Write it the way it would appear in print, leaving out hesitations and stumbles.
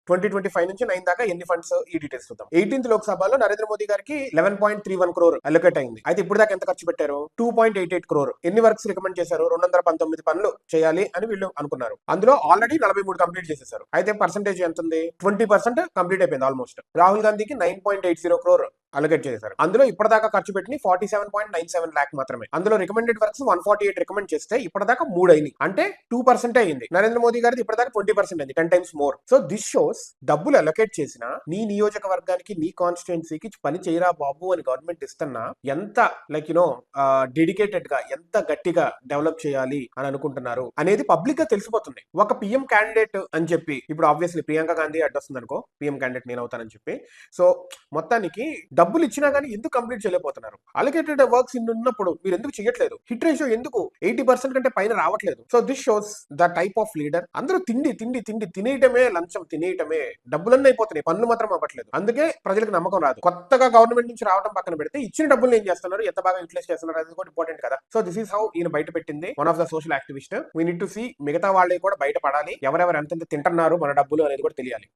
2025 నుంచి 9 దాకా ఎన్ని ఫండ్స్ ఈ డీటెయిల్స్ చూద్దాం. 18th లోక్సభలో నరేంద్ర మోదీ గారికి 11.31 crore అలొకేట్ అయింది. అయితే ఇప్పుడు దాకా ఎంత ఖర్చు పెట్టారు? 2.88 crore. ఎన్ని వర్క్స్ రికమెండ్ చేశారు? 219 పనులు చేయాలి అని వీళ్ళు అనుకున్నారు. అందులో ఆల్రెడీ 43 కంప్లీట్ చేసేసారు. అయితే పర్సెంటేజ్ ఎంత ఉంది? 20% కంప్లీట్ అయిపోయింది ఆల్మోస్ట్. రాహుల్ గాంధీకి 9.80 crore అలొకేట్ చేశారు. అందులో ఇప్పటిదాకా ఖర్చు పెట్టిన 47.97 lakh మాత్రమే. అందులో రికమెండెడ్ వర్క్స్ 148 రికమెండ్ చేస్తే ఇప్పటిదాకా 3 అయినాయి. అంటే 2% అయింది. నరేంద్ర మోదీ గారిది ఇప్పటిదాకా 20% అయింది, 10 times more. So this shows డబ్బులు అలొకేట్ చేసిన నీ నియోజకవర్గానికి, నీ కాన్స్టిట్యుయెన్సీకి పని చేయరా బాబు అని గవర్నమెంట్ ఇస్తున్నా ఎంత లైక్ డెడికేటెడ్ గా, ఎంత గట్టిగా డెవలప్ చేయాలి అని అనుకుంటున్నారు అనేది పబ్లిక్ గా తెలిసిపోతుంది. ఒక పిఎం క్యాండిడేట్ అని చెప్పి ఇప్పుడు ఆబ్వియస్లీ ప్రియాంక గాంధీ అడ్డొస్తుంది అనుకో, పిఎం క్యాండిడేట్ నేను అవుతానని చెప్పి. సో మొత్తానికి డబ్బులు ఇచ్చినా గానీ ఎందుకు కంప్లీట్ చేయలేకపోతున్నారు? అలొకేటెడ్ వర్క్స్ ఇన్ని ఉన్నప్పుడు మీరు ఎందుకు చేయట్లేదు? హిట్ రేషియో ఎందుకు 80% కంటే పైన రావట్లేదు? So this shows the type of leader. అందరూ తిండి తిండి తిండి తినేయటమే, లంచం తినేయటమే, డబ్బులన్నీ అయిపోతున్నాయి, పనులు మాత్రం అవ్వట్లేదు. అందుకే ప్రజలకు నమ్మకం రాదు. కొత్తగా గవర్నమెంట్ నుంచి రావడం పక్కన పెడితే ఇచ్చిన డబ్బులు ఏం చేస్తున్నారు, ఎంత బాగా యూటిలైజ్ చేస్తున్నారు అనేది కూడా ఇంపార్టెంట్ కదా. సో దిస్ ఈస్ హౌ ఈయన బయట పెట్టింది one of the social activist. We need to see మిగతా వాళ్ళే కూడా బయట పడాలి, ఎవరెవరు ఎంతెంత తింటున్నారు మన డబ్బులు అనేది కూడా తెలియాలి.